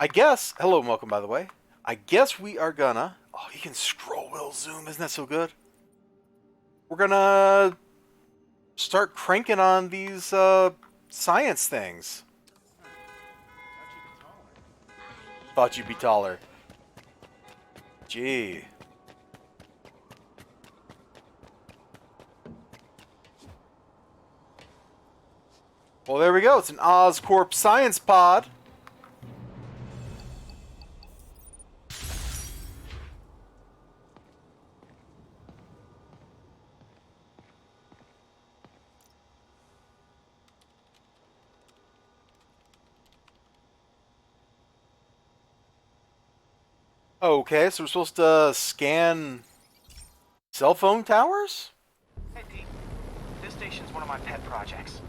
I guess, hello and welcome by the way. I guess we are gonna, oh, you can scroll wheel zoom, isn't that so good? We're gonna start cranking on these science things. Thought you'd be taller. Gee. Well, there we go. It's an Oscorp science pod. Okay, so we're supposed to scan cell phone towers? Hey, Pete. This station's one of my pet projects.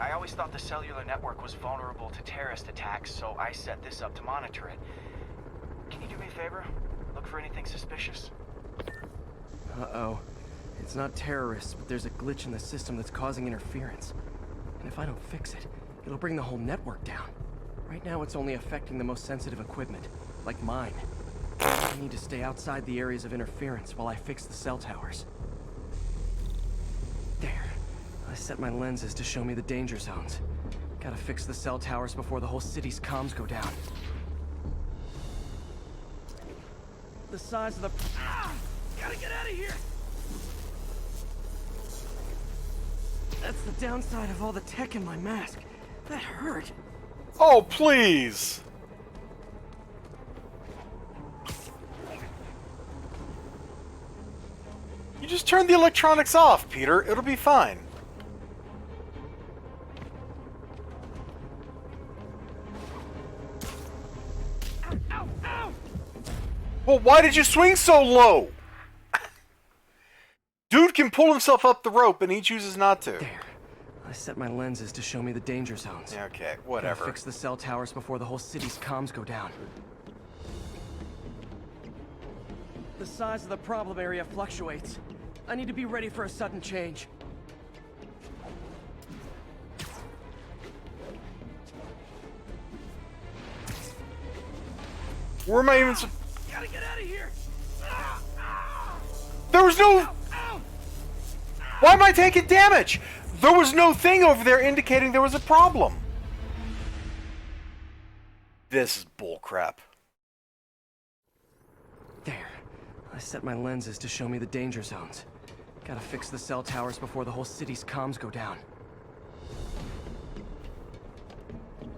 I always thought the cellular network was vulnerable to terrorist attacks, so I set this up to monitor it. Can you do me a favor? Look for anything suspicious? Uh-oh. It's not terrorists, but there's a glitch in the system that's causing interference. And if I don't fix it, it'll bring the whole network down. Right now, it's only affecting the most sensitive equipment, like mine. I need to stay outside the areas of interference while I fix the cell towers. There. I set my lenses to show me the danger zones. Gotta fix the cell towers before the whole city's comms go down. The size of the... Ah! Gotta get out of here! That's the downside of all the tech in my mask. That hurt. Oh, please! You just turn the electronics off, Peter. It'll be fine. Ow, ow, ow! Well, why did you swing so low? Dude can pull himself up the rope, and he chooses not to. There. I set my lenses to show me the danger zones. Okay, Gotta whatever. fix the cell towers before the whole city's comms go down. The size of the problem area fluctuates. I need to be ready for a sudden change. Where am I even... Gotta get out of here! There was no... Why am I taking damage? There was no thing over there indicating there was a problem. This is bullcrap. There. I set my lenses to show me the danger zones. Gotta fix the cell towers before the whole city's comms go down.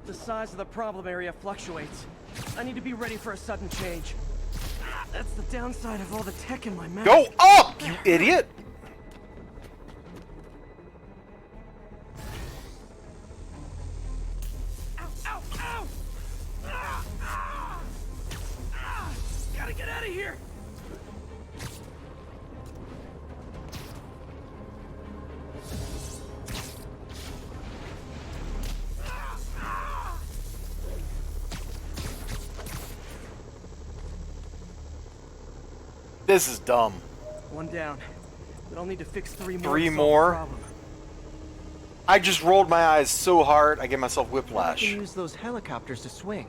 The size of the problem area fluctuates. I need to be ready for a sudden change. That's the downside of all the tech in my mask. Go up, you idiot! Ow, ow, ow! Ah, ah, ah. Gotta get out of here! This is dumb. One down. But I'll need to fix three more. Three to solve the more? problem. I just rolled my eyes so hard, I gave myself I whiplash. can use those helicopters to swing.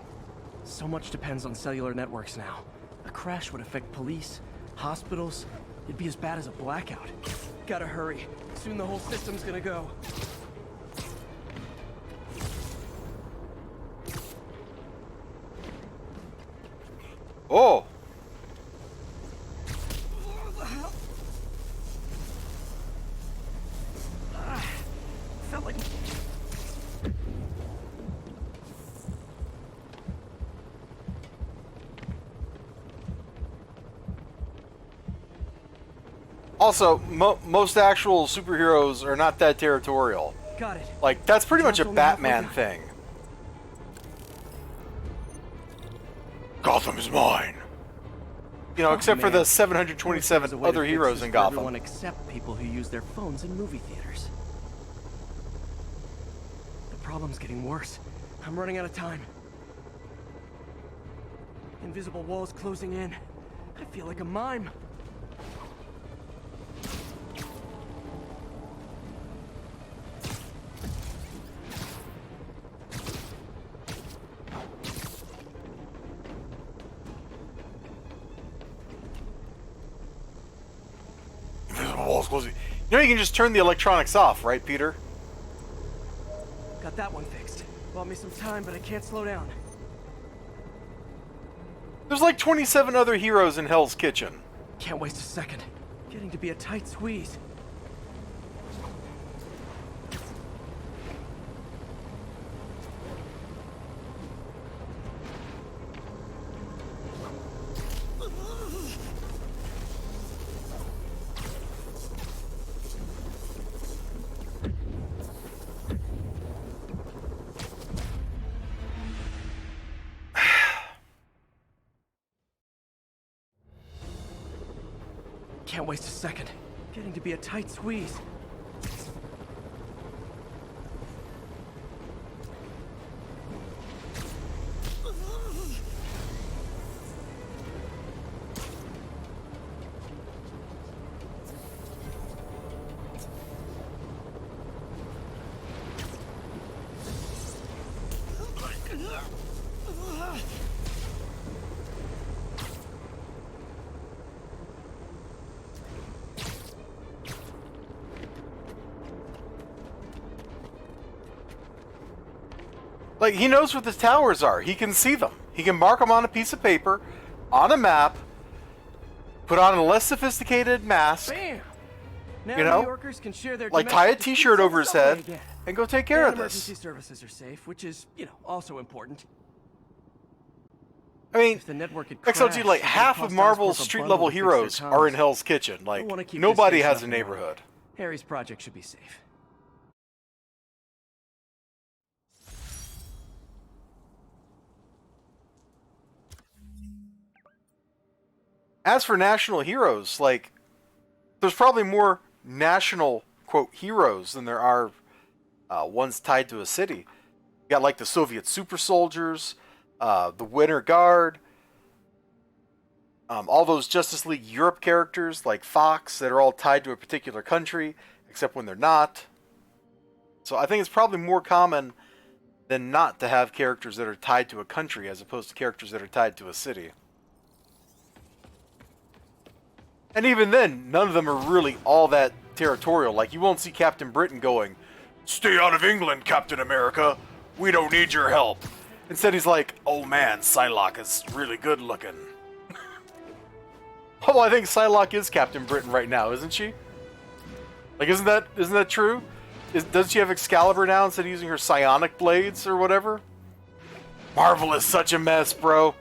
So much depends on cellular networks now. A crash would affect police, hospitals. It'd be as bad as a blackout. Gotta hurry. Soon the whole system's gonna go. Oh! Felt like... Also, most actual superheroes are not that territorial. Got it. Like, that's pretty much a Only halfway Batman down. thing. Gotham is mine. You know, Oh, except for man. the 727 There's a way to other fix heroes this in for Gotham. Everyone except people who use their phones in movie theaters. The problem's getting worse. I'm running out of time. Invisible walls closing in. I feel like a mime. suppose you know you can just turn the electronics off, right, Peter? Got that one fixed. Bought me some time, but I can't slow down. There's like 27 other heroes in Hell's Kitchen. Can't waste a second. Getting to be a tight squeeze. Can't waste a second. Getting to be a tight squeeze. Like, he knows what the towers are. He can see them. He can mark them on a piece of paper, on a map, put on a less sophisticated mask, Bam! Now you know, New Yorkers can share their like tie a domestic t-shirt over his subway head, again. and go take care And of emergency this. services are safe, which is, you know, also important. I mean, If the network had XLG, crashed, like, it would half cost of Marvel's Oscorp a street-level bundle to fix their heroes are in comms. Hell's Kitchen. Like, wanna keep nobody this has a station up and running. neighborhood. Harry's project should be safe. As for national heroes, like, there's probably more national, quote, heroes than there are ones tied to a city. You got, like, the Soviet super soldiers, the Winter Guard, all those Justice League Europe characters, like Fox, that are all tied to a particular country, except when they're not. So I think it's probably more common than not to have characters that are tied to a country as opposed to characters that are tied to a city. And even then, none of them are really all that territorial. Like, you won't see Captain Britain going, "Stay out of England, Captain America. We don't need your help." Instead, he's like, "Oh man, Psylocke is really good looking." Oh, I think Psylocke is Captain Britain right now, isn't she? Like, isn't that true? Doesn't she have Excalibur now instead of using her psionic blades or whatever? Marvel is such a mess, bro.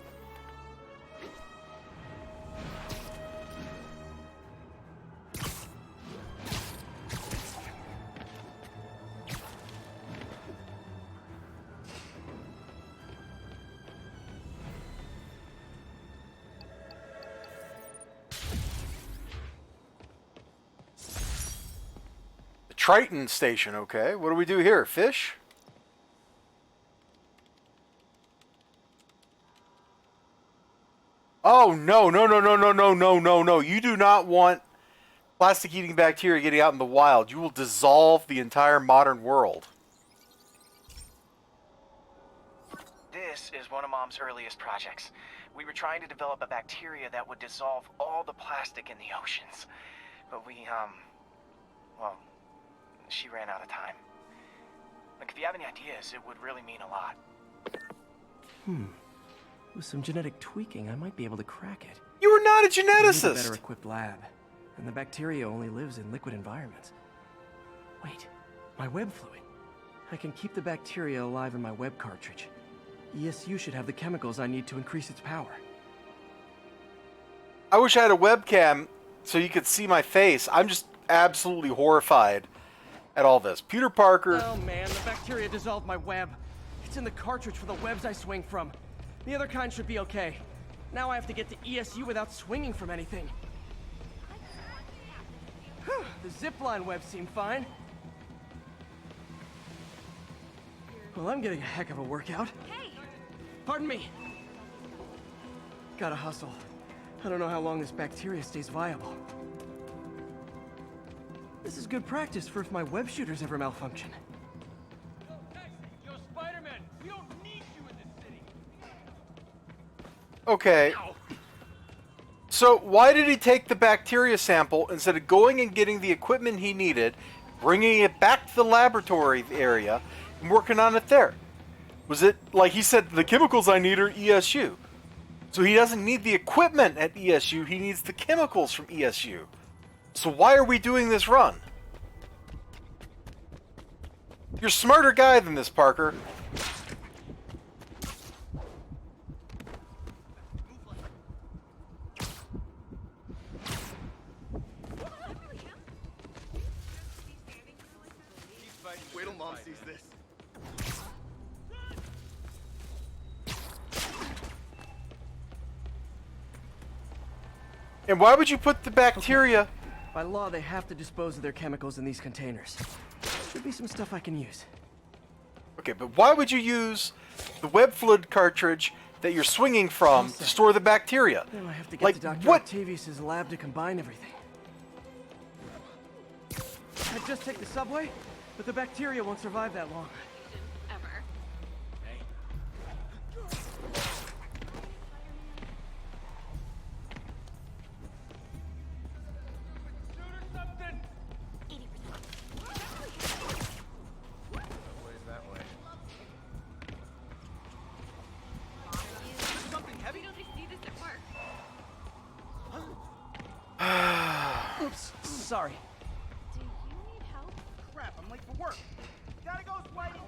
Triton Station, okay. What do we do here? Fish? Oh, no, no, no, no, no, no, no, no, no. You do not want plastic-eating bacteria getting out in the wild. You will dissolve the entire modern world. This is one of Mom's earliest projects. We were trying to develop a bacteria that would dissolve all the plastic in the oceans. But well, she ran out of time. Like, if you have any ideas, it would really mean a lot. With some genetic tweaking, I might be able to crack it. You are not a I need a better geneticist. equipped lab, and the bacteria only lives in liquid environments. Wait, my web fluid. I can keep the bacteria alive in my web cartridge. ESU should have the chemicals I need to increase its power. I wish I had a webcam so you could see my face. I'm just absolutely horrified at all this. Peter Parker. Oh man, the bacteria dissolved my web. It's in the cartridge for the webs I swing from. The other kind should be okay. Now I have to get to ESU without swinging from anything. Whew, the zipline webs seem fine. Well, I'm getting a heck of a workout. Pardon me. Gotta hustle. I don't know how long this bacteria stays viable. This is good practice for if my web shooters ever malfunction. Yo, Spider-Man, we don't need you in this city. Okay. So why did he take the bacteria sample instead of going and getting the equipment he needed, bringing it back to the laboratory area, and working on it there? Was it, like he said, the chemicals I need are ESU. So he doesn't need the equipment at ESU, he needs the chemicals from ESU. So why are we doing this run? You're a smarter guy than this, Parker. Wait till Mom sees this. And why would you put the bacteria... By law, they have to dispose of their chemicals in these containers. Should be some stuff I can use. Okay, but why would you use the web fluid cartridge that you're swinging from to store the bacteria? Now I have to get Like, to Dr. what? Octavius' lab to combine everything. I'd just take the subway, but the bacteria won't survive that long. Ever. Shoot or something. 'Ways that way. Something heavy? Don't they see this at work? Oops, sorry. Do you need help? Crap, I'm late for work. Gotta go, Spidey.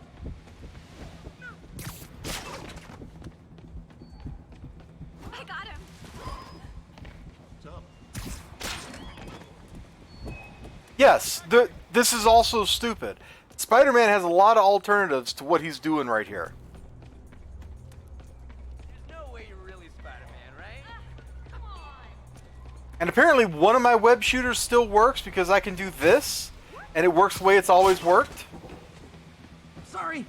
I got him. Yes, this is also stupid. Spider-Man has a lot of alternatives to what he's doing right here. There's no way you're really Spider-Man, right? Come on. And apparently one of my web shooters still works because I can do this, and it works the way it's always worked. Sorry.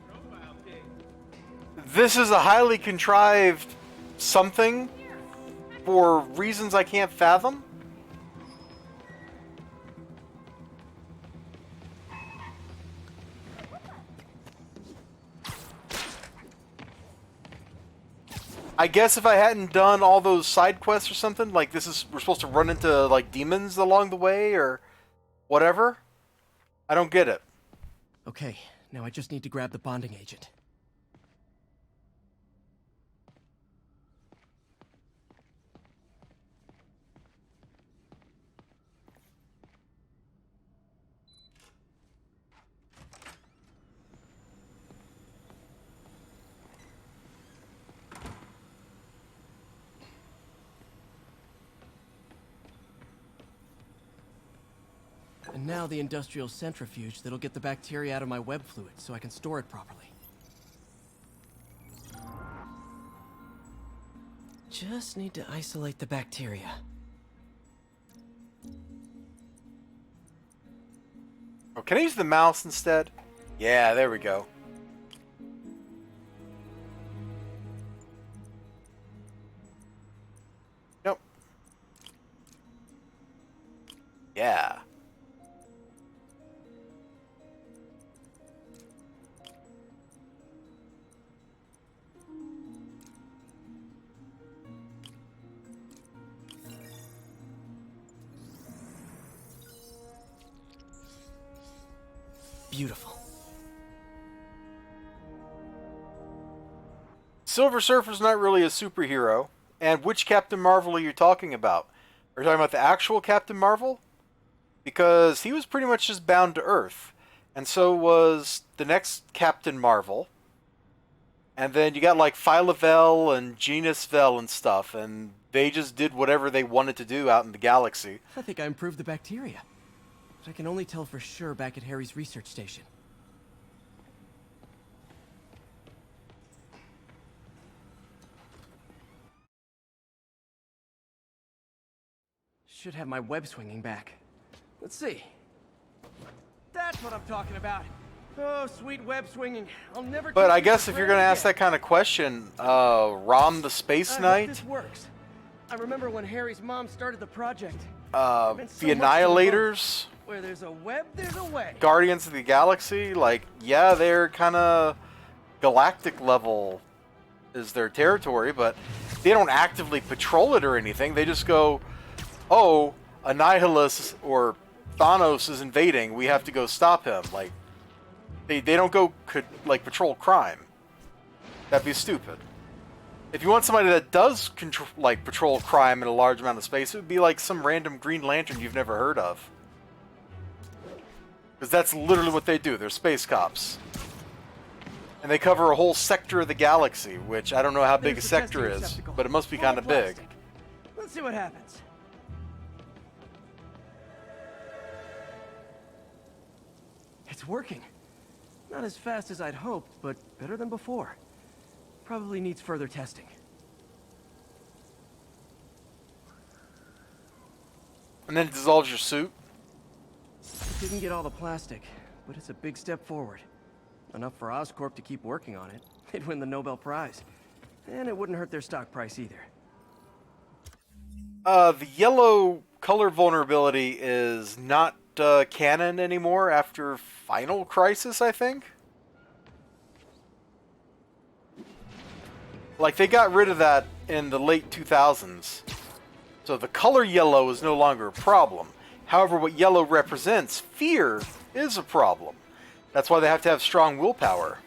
Profile pic. This is a highly contrived something for reasons I can't fathom. I guess if I hadn't done all those side quests or something, like we're supposed to run into like demons along the way or whatever. I don't get it. Okay, now I just need to grab the bonding agent. And now the industrial centrifuge that'll get the bacteria out of my web fluid so I can store it properly. Just need to isolate the bacteria. Oh, can I use the mouse instead? Yeah, there we go. Nope. Yeah. Beautiful. Silver Surfer's not really a superhero. And which Captain Marvel are you talking about? Are you talking about the actual Captain Marvel? Because he was pretty much just bound to Earth. And so was the next Captain Marvel. And then you got like Phyla-Vell and Genus-Vell and stuff. And they just did whatever they wanted to do out in the galaxy. I think I improved the bacteria. But I can only tell for sure back at Harry's research station. Should have my web swinging back. Let's see. That's what I'm talking about. Oh, sweet web swinging. I'll never. But take I you guess for if you're going to granted ask that kind of question, Rom the Space I hope Knight, this works. I remember when Harry's mom started the project. the Meant so much to them Annihilators, both. Where there's a web, there's a way. Guardians of the Galaxy, like, yeah, they're kind of galactic level is their territory, but they don't actively patrol it or anything. They just go, oh, Annihilus or Thanos is invading. We have to go stop him. Like, they don't go like patrol crime. That'd be stupid. If you want somebody that does patrol crime in a large amount of space, it would be like some random Green Lantern you've never heard of. Because that's literally what they do. They're space cops. And they cover a whole sector of the galaxy, which I don't know how big a There's the sector testing is, receptacle. but it must be Full kind of of big. plastic. Let's see what happens. It's working. Not as fast as I'd hoped, but better than before. Probably needs further testing. And then it dissolves your suit. Didn't get all the plastic, but it's a big step forward. Enough for Oscorp to keep working on it. They'd win the Nobel Prize. And it wouldn't hurt their stock price either. The yellow color vulnerability is not canon anymore after Final Crisis, I think? Like, they got rid of that in the late 2000s. So the color yellow is no longer a problem. However, what yellow represents, fear, is a problem. That's why they have to have strong willpower.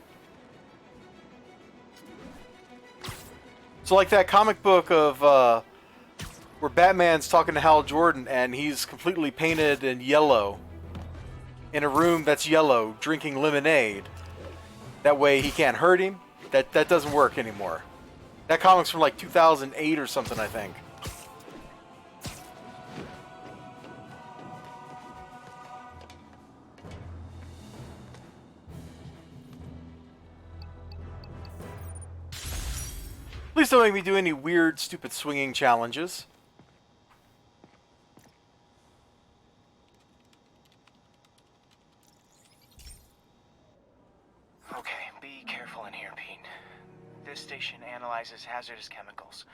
So like that comic book of where Batman's talking to Hal Jordan and he's completely painted in yellow in a room that's yellow, drinking lemonade. That way he can't hurt him. That doesn't work anymore. That comic's from like 2008 or something, I think. Please don't make me do any weird, stupid swinging challenges. Okay, be careful in here, Pete. This station analyzes hazardous chemicals,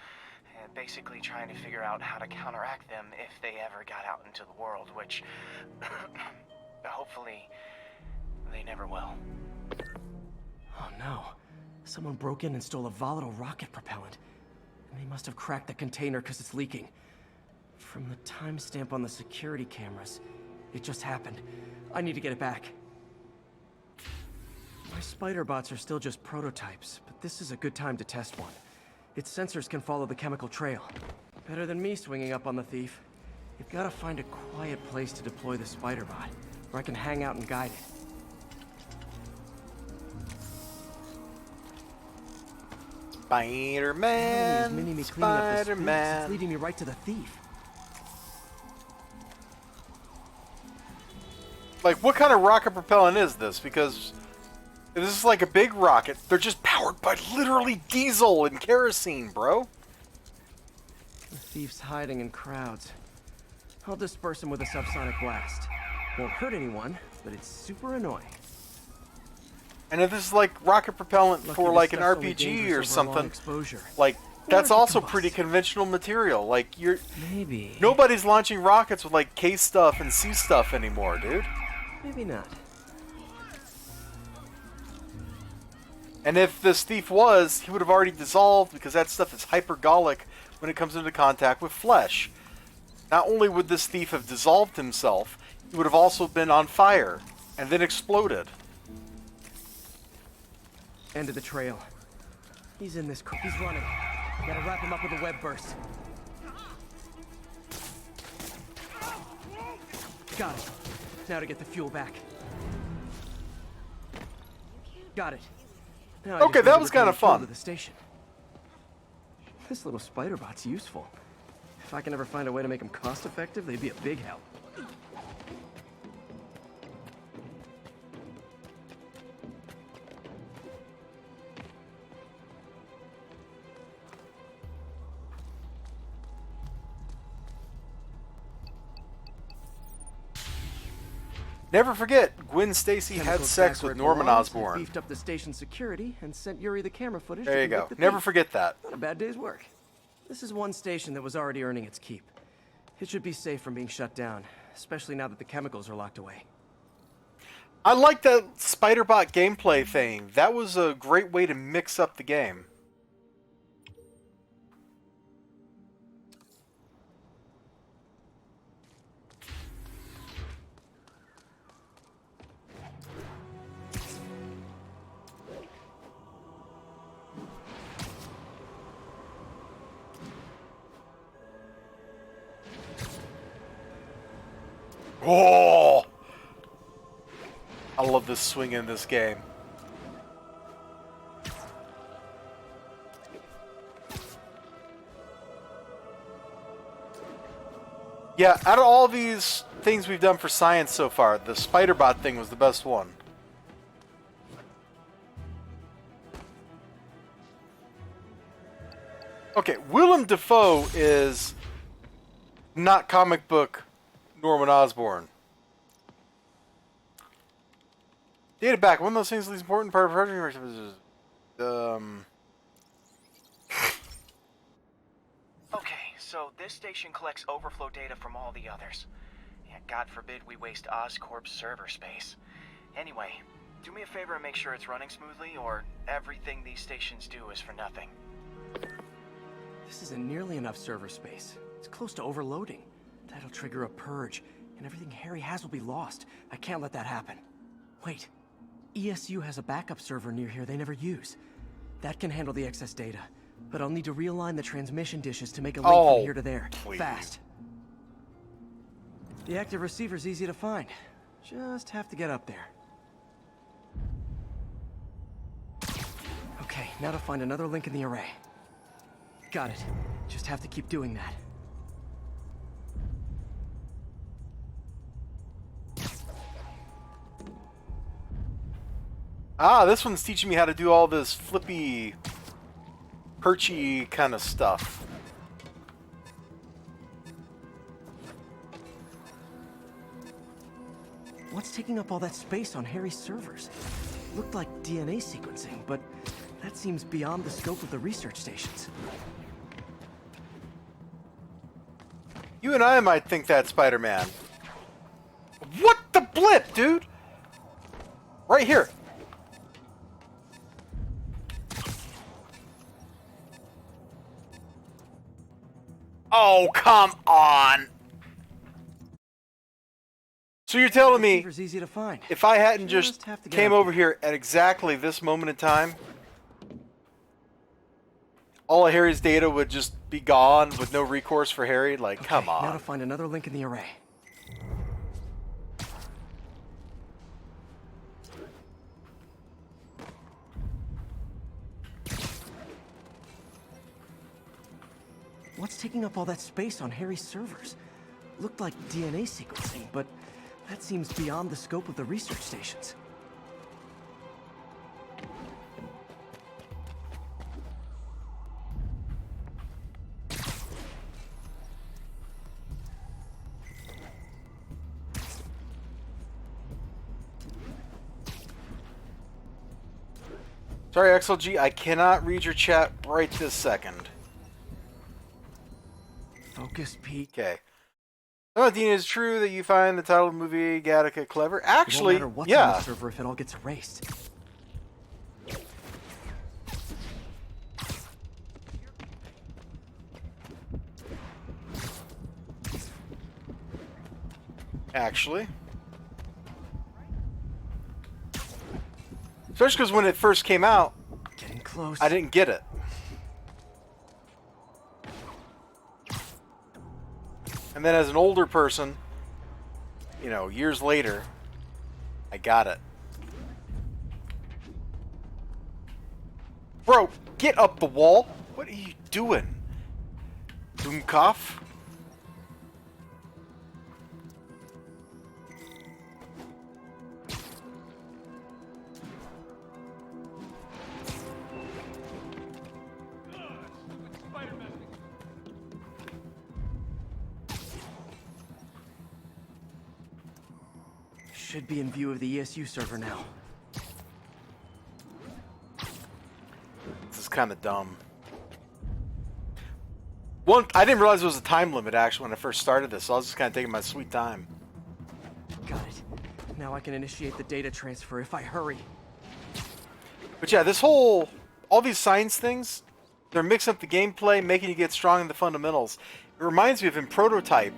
basically trying to figure out how to counteract them if they ever got out into the world, which hopefully they never will. Oh no. Someone broke in and stole a volatile rocket propellant. And they must have cracked the container because it's leaking. From the timestamp on the security cameras, it just happened. I need to get it back. My spider bots are still just prototypes, but this is a good time to test one. Its sensors can follow the chemical trail. Better than me swinging up on the thief. You've got to find a quiet place to deploy the spider bot, where I can hang out and guide it. Spider-Man, Spider-Man. It's leading me right to the thief. Like, what kind of rocket propellant is this? Because if this is like a big rocket, they're just powered by literally diesel and kerosene, bro. The thief's hiding in crowds. I'll disperse him with a subsonic blast. Won't hurt anyone, but it's super annoying. And if this is like rocket propellant Lucky for this like an stuff's only RPG dangerous or over long something, exposure. like Or that's it could also combust. pretty conventional material. Like Maybe. nobody's launching rockets with like K stuff and C stuff anymore, dude. Maybe not. And if this thief was, he would have already dissolved because that stuff is hypergolic when it comes into contact with flesh. Not only would this thief have dissolved himself, he would have also been on fire and then exploded. End of the trail. He's in this. He's running. Gotta wrap him up with a web burst. Got it. Now to get the fuel back. Got it. Now I just Okay, need that to was return kinda the fuel fun. to the station. This little spider bot's useful. If I can ever find a way to make them cost-effective, they'd be a big help. Never forget, Gwen Stacy had Chemicals sex back where with it Norman belongs. I Osborn. beefed up the station security and sent Yuri the camera footage. There you to go. convict the Never thief. forget that. Not a bad day's work. This is one station that was already earning its keep. It should be safe from being shut down, especially now that the chemicals are locked away. I like that Spider-Bot gameplay thing. That was a great way to mix up the game. Oh! I love this swing in this game. Yeah, out of all these things we've done for science so far, the Spider-Bot thing was the best one. Okay, Willem Dafoe is not comic book Norman Osborn. Data back. One of those things is the important part of project. Okay, so this station collects overflow data from all the others. Yeah, God forbid we waste Oscorp's server space. Anyway, do me a favor and make sure it's running smoothly, or everything these stations do is for nothing. This isn't nearly enough server space. It's close to overloading. That'll trigger a purge, and everything Harry has will be lost. I can't let that happen. Wait. ESU has a backup server near here they never use. That can handle the excess data, but I'll need to realign the transmission dishes to make a link from here to there. Please. Fast. The active receiver's easy to find. Just have to get up there. Okay, now to find another link in the array. Got it. Just have to keep doing that. Ah, this one's teaching me how to do all this flippy, perchy kind of stuff. What's taking up all that space on Harry's servers? Looked like DNA sequencing, but that seems beyond the scope of the research stations. You and I might think that's Spider-Man. What the blip, dude? Right here. Oh, come on. So you're telling me Receiver's easy to find. if I hadn't just have to get came up over here at exactly this moment in time, all of Harry's data would just be gone with no recourse for Harry? Like, Okay, come now to on. find another link in the array. What's taking up all that space on Harry's servers? Looked like DNA sequencing, but that seems beyond the scope of the research stations. Sorry, XLG, I cannot read your chat right this second. Focus, Pete. Okay. Oh, Dean, is it true that you find the title of the movie Gattaca clever? It won't Actually, matter what's on yeah. the server if it all gets erased. Actually. Especially because when it first came out, Getting close. I didn't get it. And then as an older person, you know, years later, I got it. Bro, get up the wall. What are you doing? Doomkopf? Spider-Man. Should be in view of the ESU server now. This is kind of dumb. One, I didn't realize there was a time limit actually when I first started this, so I was just kind of taking my sweet time. Got it. Now I can initiate the data transfer if I hurry. But yeah, this whole, all these science things, they're mixing up the gameplay, making you get strong in the fundamentals. It reminds me of in Prototype,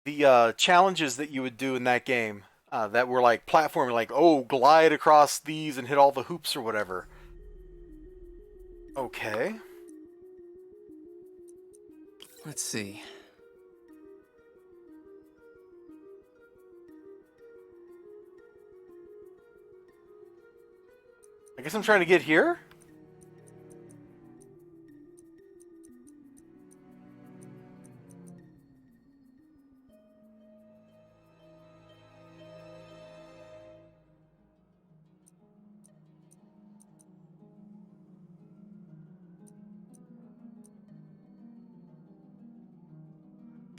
the challenges that you would do in that game that were like platforming, like, oh, glide across these and hit all the hoops or whatever. Okay. Let's see. I guess I'm trying to get here?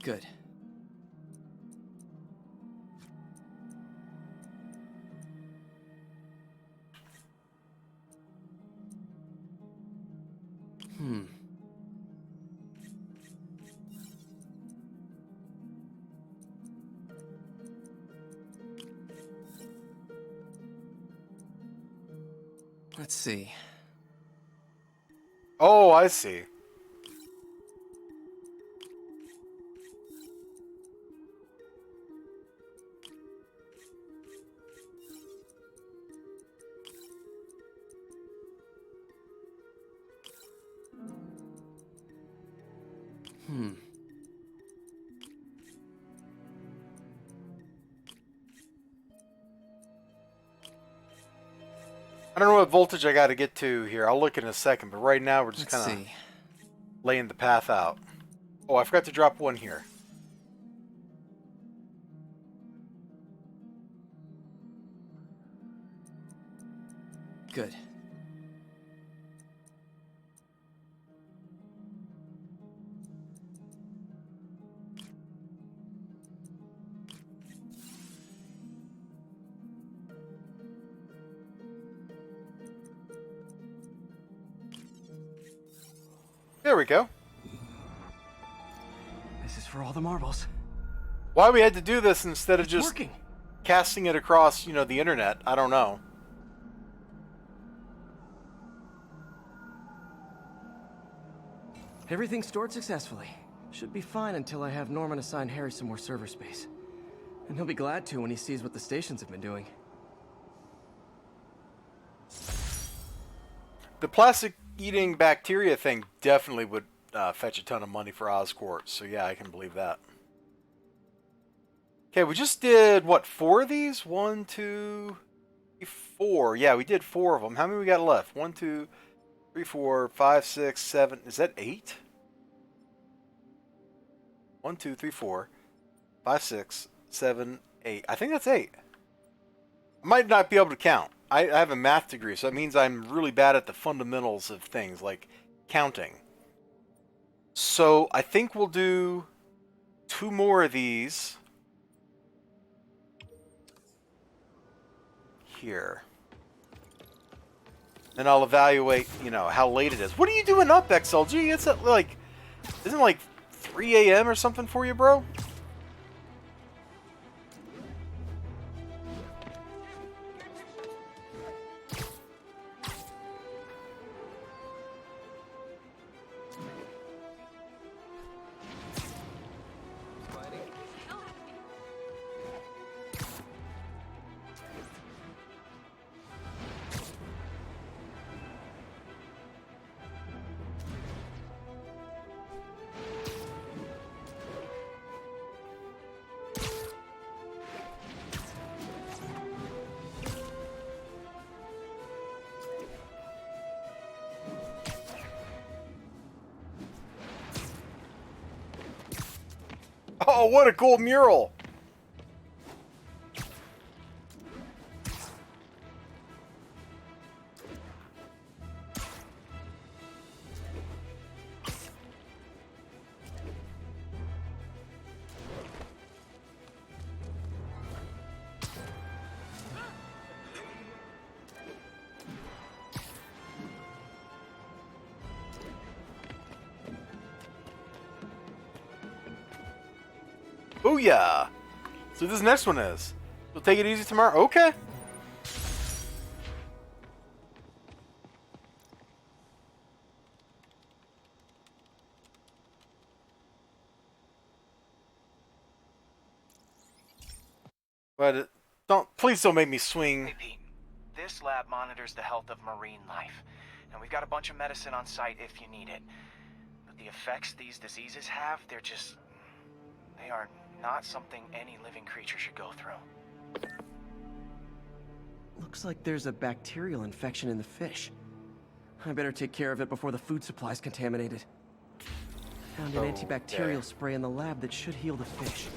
Good. Let's see. Oh, I see. I don't know what voltage I got to get to here. I'll look in a second, but right now we're just Let's kind of see. laying the path out. Oh, I forgot to drop one here. Good. There we go. This is for all the marbles. Why we had to do this instead of It's just working. casting it across, you know, the internet, I don't know. Everything stored successfully. Should be fine until I have Norman assign Harry some more server space. And he'll be glad to when he sees what the stations have been doing. The plastic-eating bacteria thing definitely would fetch a ton of money for Oscorp, so yeah, I can believe that. Okay, we just did, what, 4 of these? 1, 2, 3, 4. Yeah, we did 4 of them. How many we got left? 1, 2, 3, 4, 5, 6, 7. Is that 8? 1, 2, 3, 4, 5, 6, 7, 8. I think that's 8. I might not be able to count. I have a math degree, so that means I'm really bad at the fundamentals of things, like counting. So I think we'll do 2 more of these here. Then I'll evaluate, you know, how late it is. What are you doing up, XLG? It's at, like, isn't it like 3 a.m. or something for you, bro? Oh, what a cool mural! Booyah! So this next one is We'll take it easy tomorrow. Okay. But please don't make me swing. Hey, Pete. This lab monitors the health of marine life, and we've got a bunch of medicine on site if you need it. But the effects these diseases have, they are not something any living creature should go through. Looks like there's a bacterial infection in the fish. I better take care of it before the food supply's contaminated. Found an antibacterial spray in the lab that should heal the fish.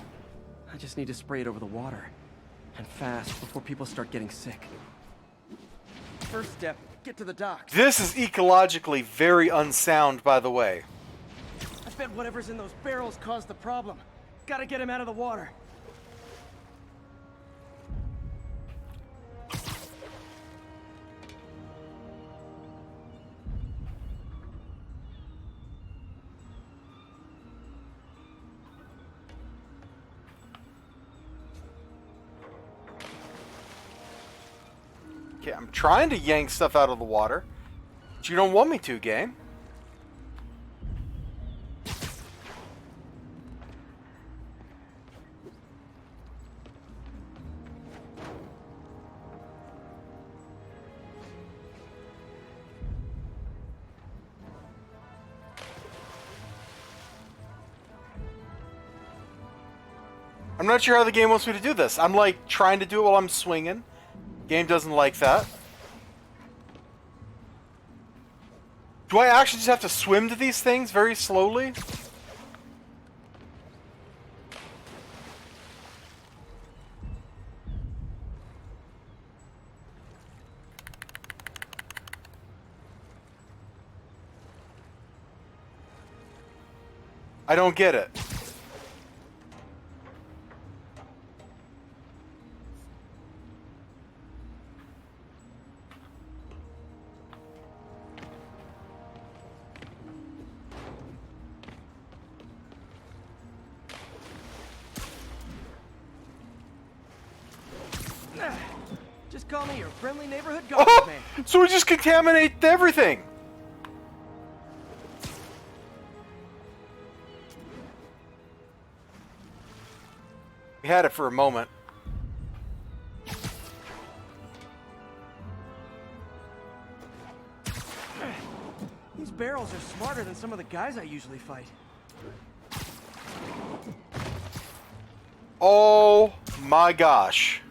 I just need to spray it over the water. And fast, before people start getting sick. First step, get to the docks. This is ecologically very unsound, by the way. I bet whatever's in those barrels caused the problem. Gotta get him out of the water. Okay, I'm trying to yank stuff out of the water, but you don't want me to, game. I'm not sure how the game wants me to do this. I'm like trying to do it while I'm swinging. Game doesn't like that. Do I actually just have to swim to these things very slowly? I don't get it. Just call me your friendly neighborhood garbage man. So we just contaminate everything. We had it for a moment. These barrels are smarter than some of the guys I usually fight. Oh my gosh.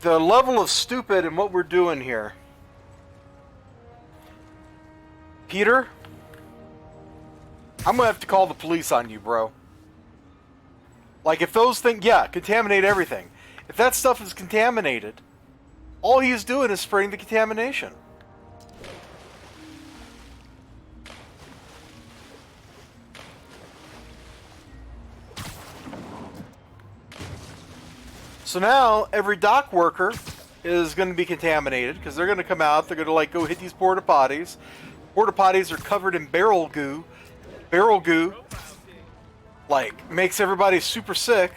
The level of stupid in what we're doing here. Peter? I'm gonna have to call the police on you, bro. Like, if those things, yeah, contaminate everything. If that stuff is contaminated, all he's doing is spraying the contamination. So now, every dock worker is going to be contaminated, because they're going to come out, they're going to, like, go hit these porta potties. Porta potties are covered in barrel goo. Barrel goo, like, makes everybody super sick.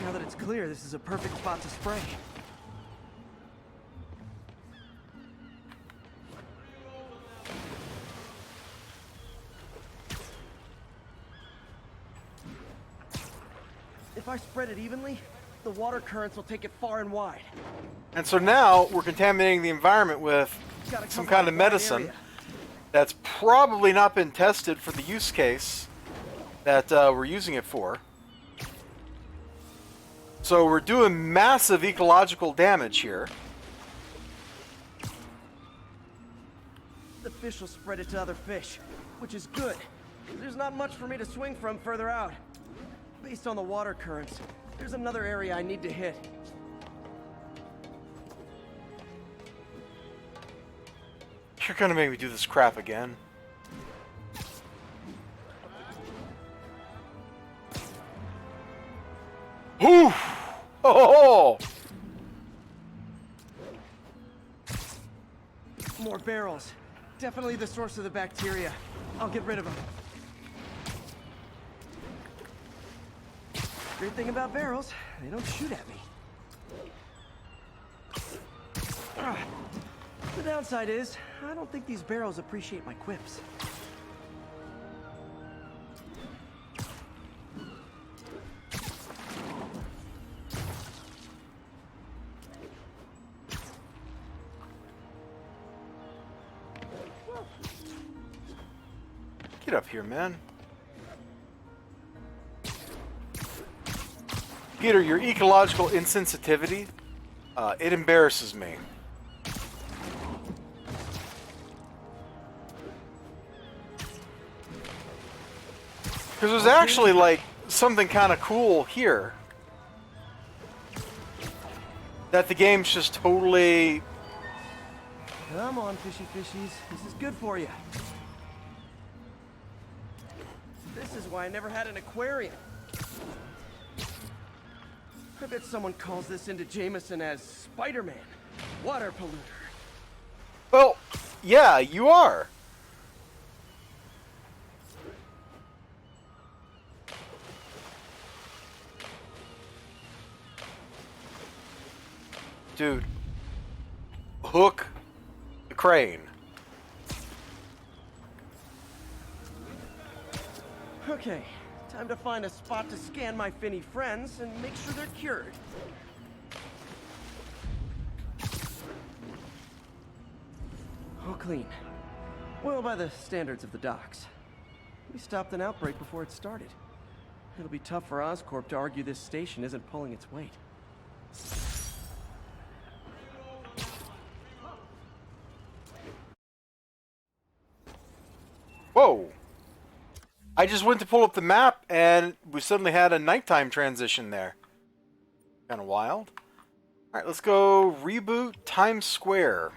Now that it's clear, this is a perfect spot to spray. If I spread it evenly, the water currents will take it far and wide. And so now we're contaminating the environment with some kind of medicine that's probably not been tested for the use case that we're using it for. So we're doing massive ecological damage here. The fish will spread it to other fish, which is good. There's not much for me to swing from further out. Based on the water currents, there's another area I need to hit. You're gonna make me do this crap again. Whew! Oh! More barrels. Definitely the source of the bacteria. I'll get rid of them. Great thing about barrels, they don't shoot at me. The downside is, I don't think these barrels appreciate my quips. Get up here, man. Peter, your ecological insensitivity, it embarrasses me. Because there's actually, like, something kind of cool here. That the game's just totally... Come on, fishy fishies. This is good for you. This is why I never had an aquarium. I bet someone calls this into Jameson as Spider-Man, water polluter. Well, yeah, you are. Dude, hook the crane. Okay, time to find a spot to scan my finny friends and make sure they're cured. All clean. Well, by the standards of the docks. We stopped an outbreak before it started. It'll be tough for Oscorp to argue this station isn't pulling its weight. Whoa! I just went to pull up the map and we suddenly had a nighttime transition there. Kind of wild. Alright, let's go reboot Times Square.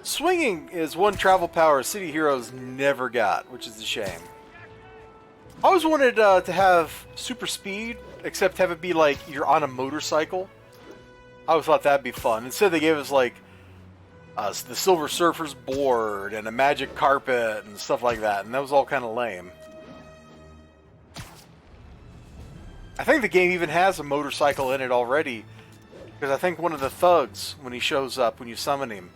Swinging is one travel power City Heroes never got, which is a shame. I always wanted to have super speed, except have it be like you're on a motorcycle. I always thought that'd be fun. Instead, they gave us like the Silver Surfer's board and a magic carpet and stuff like that, and that was all kind of lame. I think the game even has a motorcycle in it already, because I think one of the thugs, when he shows up, when you summon him,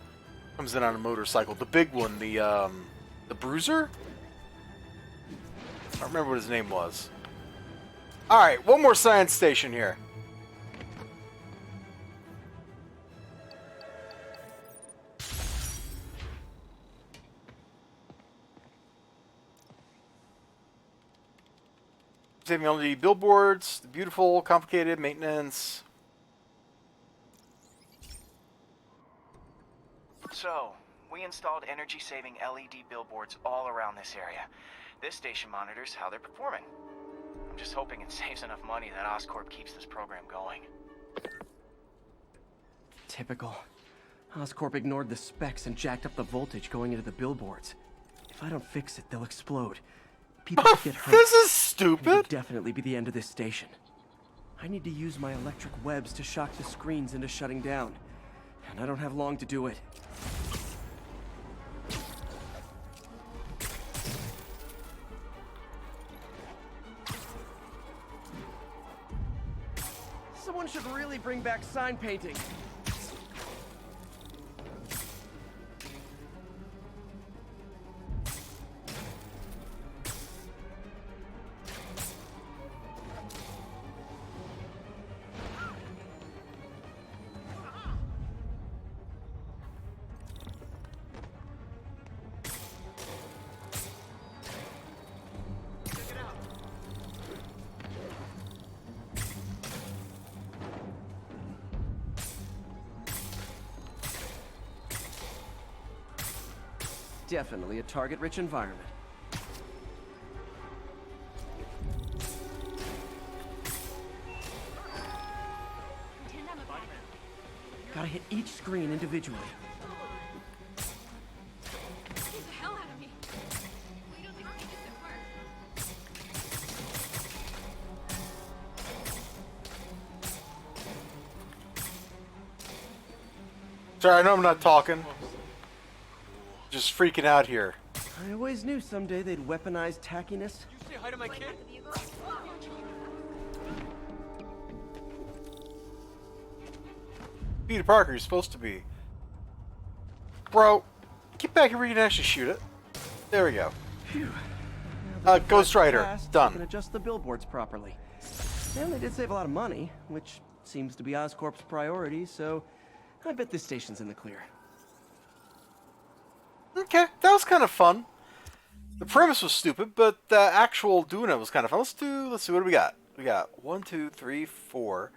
comes in on a motorcycle. The big one, the Bruiser? I don't remember what his name was. Alright, one more science station here. Saving on the billboards, the beautiful, complicated maintenance. So, we installed energy-saving LED billboards all around this area. This station monitors how they're performing. I'm just hoping it saves enough money that Oscorp keeps this program going. Typical. Oscorp ignored the specs and jacked up the voltage going into the billboards. If I don't fix it, they'll explode. People could get hurt. This is And it stupid! would definitely be the end of this station. I need to use my electric webs to shock the screens into shutting down. And I don't have long to do it. Someone should really bring back sign painting. Definitely a target-rich environment. Pretend I'm a bad Gotta hit each screen individually. Sorry, I know I'm not talking. Just freaking out here. I always knew someday they'd weaponize tackiness. You say hi to my kid? Peter Parker, you're supposed to be. Bro, get back here where you can actually shoot it. There we go. Phew. Ghost Rider, I can done. adjust the billboards properly. And they did save a lot of money, which seems to be Oscorp's priority, so I bet this station's in the clear. Okay, that was kind of fun. The premise was stupid, but the actual doing it was kind of fun. Let's see, what do we got? We got 1, 2, 3, 4,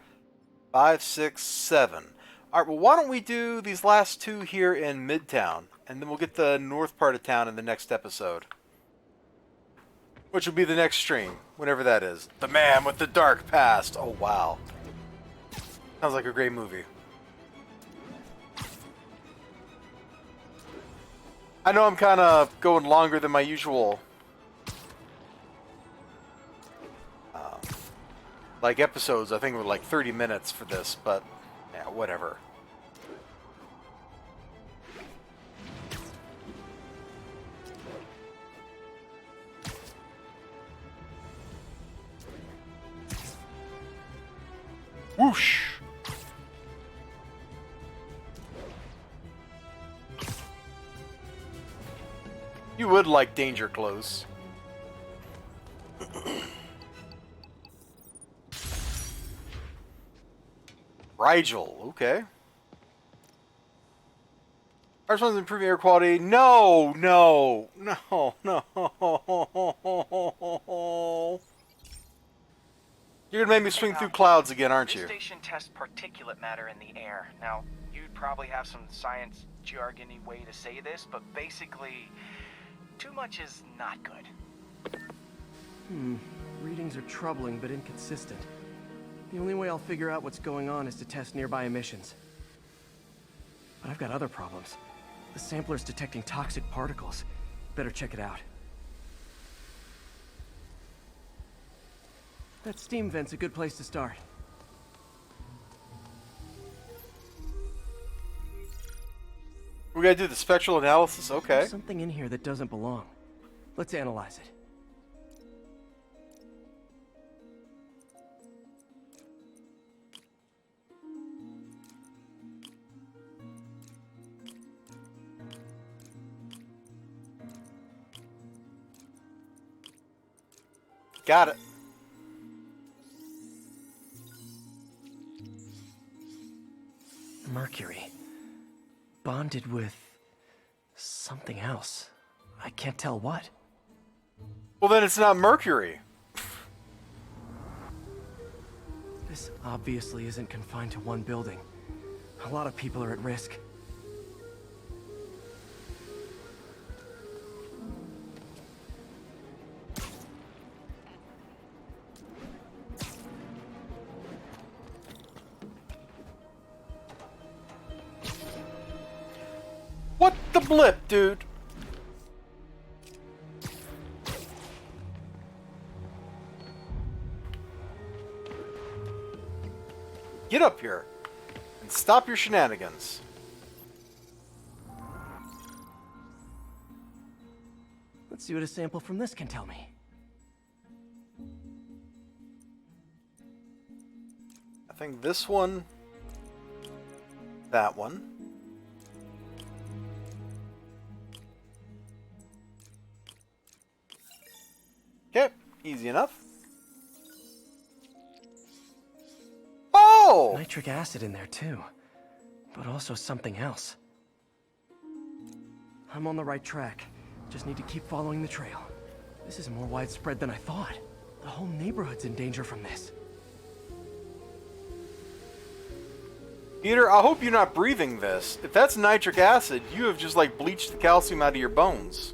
5, 6, 7. Alright, well, why don't we do these last two here in Midtown, and then we'll get the north part of town in the next episode. Which will be the next stream, whenever that is. The Man with the Dark Past. Oh, wow. Sounds like a great movie. I know I'm kind of going longer than my usual like episodes. I think it was like 30 minutes for this, but yeah, whatever. Whoosh! You would like Danger Close. Rigel, okay. Our one's improving air quality. No, no, no, no. You're gonna make me swing through clouds again, aren't you? This station tests particulate matter in the air. Now, you'd probably have some science jargony way to say this, but basically, too much is not good. Readings are troubling but inconsistent. The only way I'll figure out what's going on is to test nearby emissions. But I've got other problems. The sampler's detecting toxic particles. Better check it out. That steam vent's a good place to start. We gotta do the spectral analysis? Okay. There's something in here that doesn't belong. Let's analyze it. Got it. Mercury. Bonded with something else. I can't tell what. Well, then it's not mercury. This obviously isn't confined to one building. A lot of people are at risk. What the blip, dude? Get up here and stop your shenanigans. Let's see what a sample from this can tell me. I think this one, that one. Okay, easy enough. Oh! Nitric acid in there too, but also something else. I'm on the right track. Just need to keep following the trail. This is more widespread than I thought. The whole neighborhood's in danger from this. Peter, I hope you're not breathing this. If that's nitric acid, you have just like bleached the calcium out of your bones.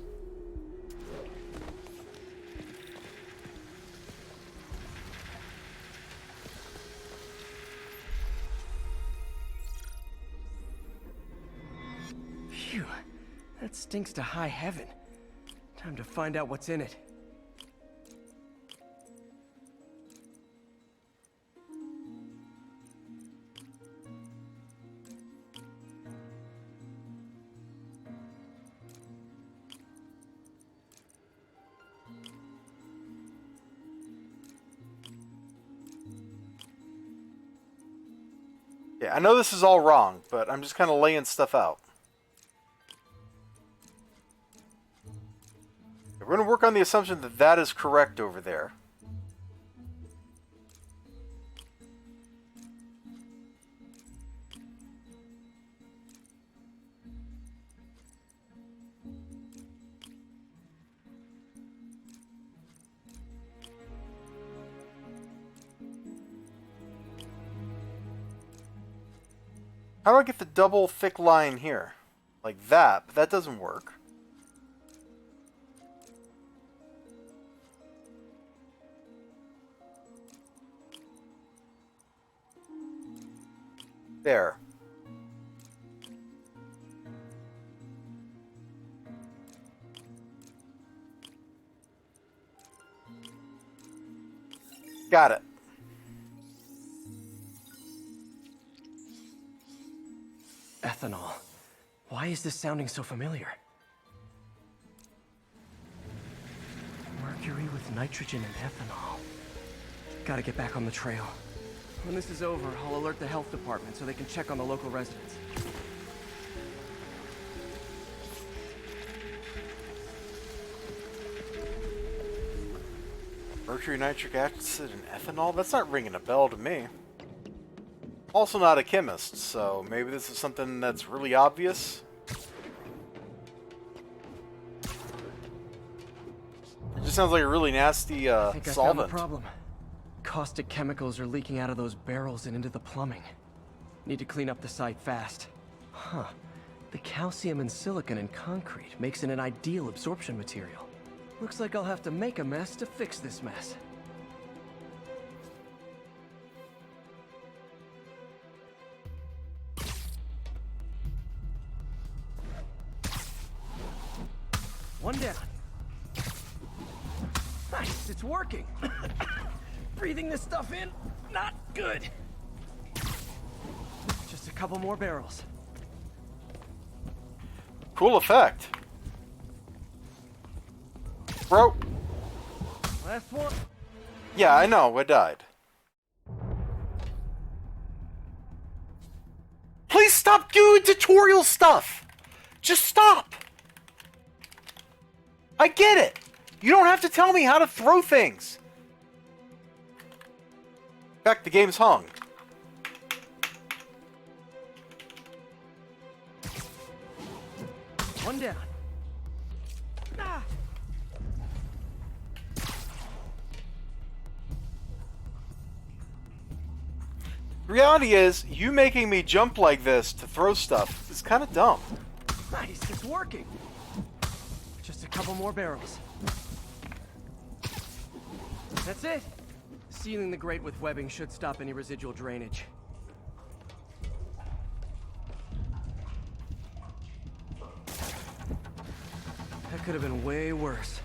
Phew, that stinks to high heaven. Time to find out what's in it. Yeah, I know this is all wrong, but I'm just kind of laying stuff out. We're going to work on the assumption that that is correct over there. How do I get the double thick line here? Like that, but that doesn't work. There. Got it. Ethanol. Why is this sounding so familiar? Mercury with nitrogen and ethanol. Gotta get back on the trail. When this is over, I'll alert the health department so they can check on the local residents. Mercury, nitric acid, and ethanol? That's not ringing a bell to me. Also not a chemist, so maybe this is something that's really obvious. It just sounds like a really nasty I think I found solvent. the problem. Caustic chemicals are leaking out of those barrels and into the plumbing. Need to clean up the site fast. Huh. The calcium and silicon in concrete makes it an ideal absorption material. Looks like I'll have to make a mess to fix this mess. One down. Nice, it's working. Breathing this stuff in, not good. Just a couple more barrels. Cool effect. Bro. Last one. Yeah, I know, I died. Please stop doing tutorial stuff! Just stop! I get it! You don't have to tell me how to throw things! In fact, the game's hung. One down. Ah. The reality is, you making me jump like this to throw stuff is kind of dumb. Nice, it's working. Just a couple more barrels. That's it. Sealing the grate with webbing should stop any residual drainage. That could have been way worse.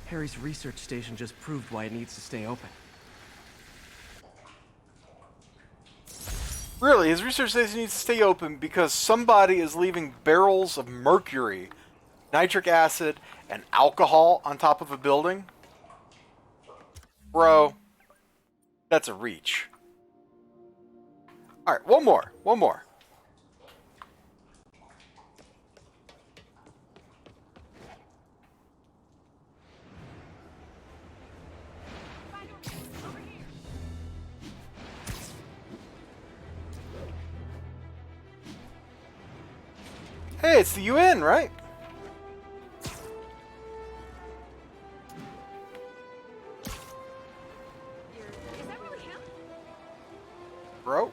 Harry's research station just proved why it needs to stay open. Really, his research station needs to stay open because somebody is leaving barrels of mercury, nitric acid, and alcohol on top of a building? Bro, that's a reach. Alright, one more. One more. Over here. Hey, it's the UN, right? Is that really him? Bro,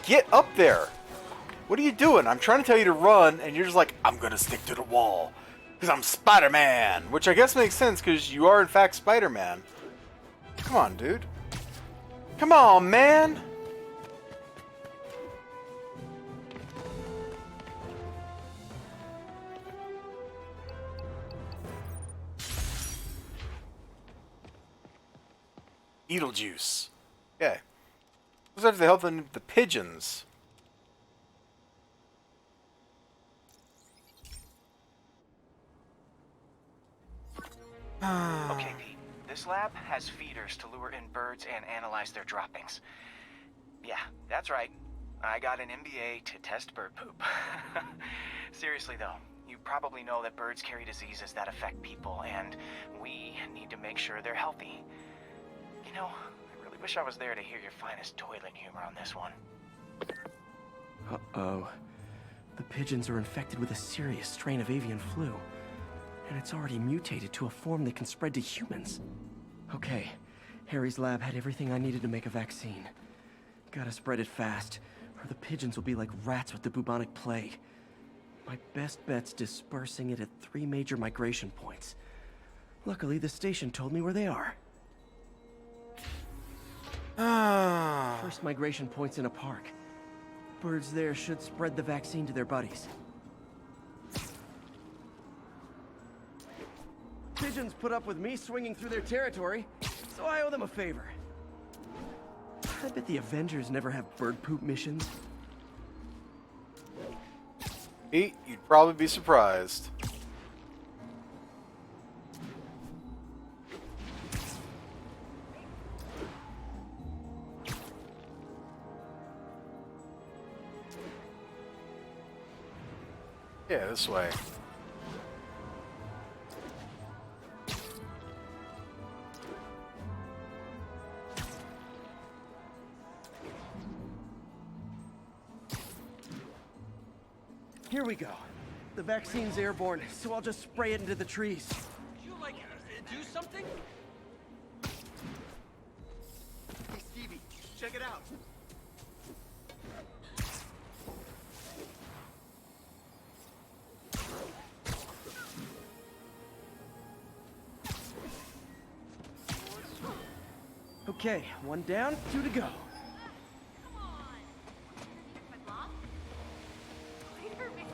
get up there. What are you doing? I'm trying to tell you to run, and you're just like, I'm gonna stick to the wall. Because I'm Spider-Man. Which I guess makes sense, because you are, in fact, Spider-Man. Come on, dude. Come on, man. Beetlejuice. Okay. Those are the health of the pigeons. Okay, Pete. This lab has feeders to lure in birds and analyze their droppings. Yeah, that's right. I got an MBA to test bird poop. Seriously though, you probably know that birds carry diseases that affect people, and we need to make sure they're healthy. You know, I really wish I was there to hear your finest toilet humor on this one. Uh-oh. The pigeons are infected with a serious strain of avian flu. And it's already mutated to a form that can spread to humans. Okay, Harry's lab had everything I needed to make a vaccine. Gotta spread it fast, or the pigeons will be like rats with the bubonic plague. My best bet's dispersing it at 3 major migration points. Luckily, the station told me where they are. First migration point's in a park. Birds there should spread the vaccine to their buddies. Pigeons put up with me swinging through their territory, so I owe them a favor. I bet the Avengers never have bird poop missions. Pete, you'd probably be surprised. Yeah, this way. Here we go. The vaccine's airborne, so I'll just spray it into the trees. Would you, like, do something? Hey, Stevie, check it out. Okay, 1 down, 2 to go. Come on. My block? Spider-Man.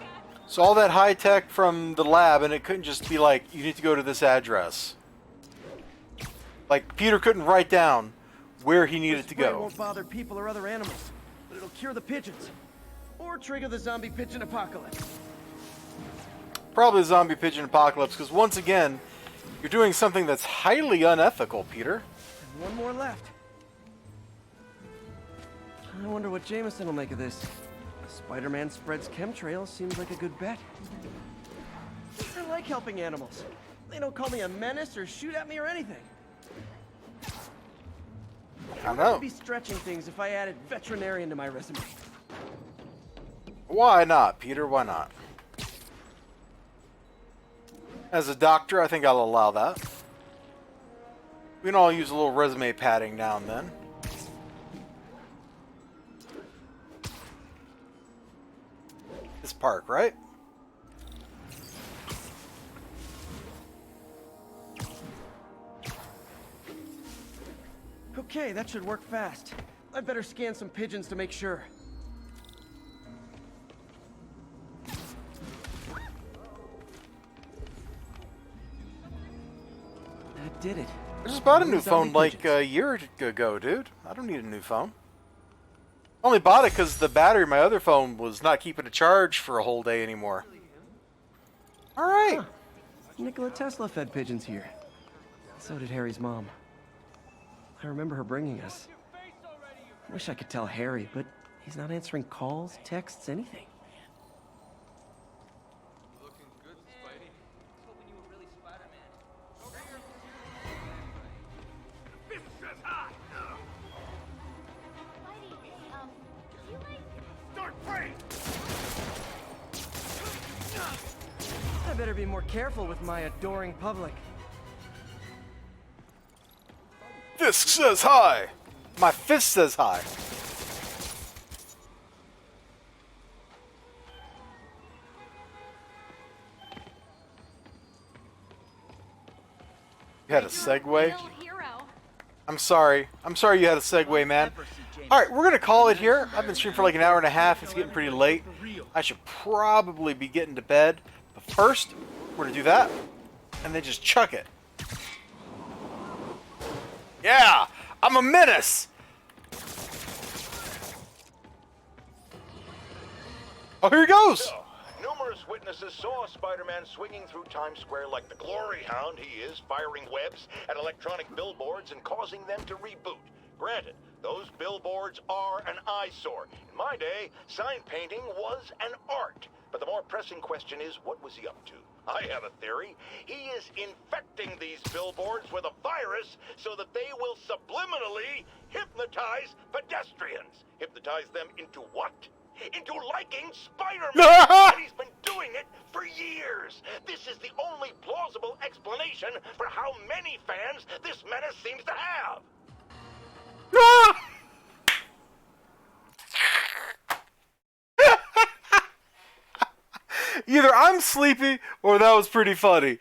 So all that high tech from the lab, and it couldn't just be like, you need to go to this address. Like, Peter couldn't write down where he needed to Spray go. won't bother people or other animals, but it'll cure the pigeons. Or trigger the zombie pigeon apocalypse. Probably a zombie pigeon apocalypse, because once again, you're doing something that's highly unethical, Peter. And 1 more left. I wonder what Jameson will make of this. Spider-Man spreads chemtrails seems like a good bet. I like helping animals. They don't call me a menace or shoot at me or anything. I know. I'd be stretching things if I added veterinarian to my resume. Why not, Peter? Why not? As a doctor, I think I'll allow that. We can all use a little resume padding now and then. This park, right? Okay, that should work fast. I'd better scan some pigeons to make sure. That did it. I just bought a new Zombie phone like pigeons. a year ago, dude. I don't need a new phone. Only bought it because the battery in my other phone was not keeping a charge for a whole day anymore. Alright. Huh. Nikola Tesla fed pigeons here. So did Harry's mom. I remember her bringing us. Wish I could tell Harry, but he's not answering calls, texts, anything. Looking good, Spidey. Hoping you were really Spider-Man. Spidey, hey, you like... Start praying! I better be more careful with my adoring public. Fist says hi! My fist says hi. You had a segue? Real hero. I'm sorry. I'm sorry you had a segue, man. Alright, we're gonna call it here. I've been streaming for like an hour and a half. It's getting pretty late. I should probably be getting to bed. But first, we're gonna do that. And then just chuck it. Yeah! I'm a menace! Oh, here he goes! Numerous witnesses saw Spider-Man swinging through Times Square like the glory hound he is, firing webs at electronic billboards and causing them to reboot. granted, those billboards are an eyesore. In my day, sign painting was an art. But the more pressing question is, what was he up to? I have a theory. He is infecting these billboards with a virus so that they will subliminally hypnotize pedestrians. Hypnotize them into what? Into liking Spider-Man! And he's been doing it for years! This is the only plausible explanation for how many fans this menace seems to have! Either I'm sleepy or that was pretty funny.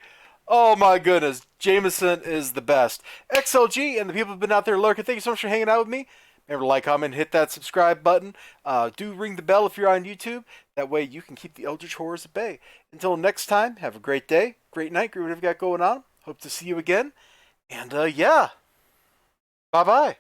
Oh my goodness, Jameson is the best. XLG and the people who've been out there lurking, thank you so much for hanging out with me. Remember to like, comment, hit that subscribe button. Do ring the bell if you're on YouTube. That way you can keep the Eldritch Horrors at bay. Until next time, have a great day, great night, great whatever you got going on. Hope to see you again. And yeah, bye-bye.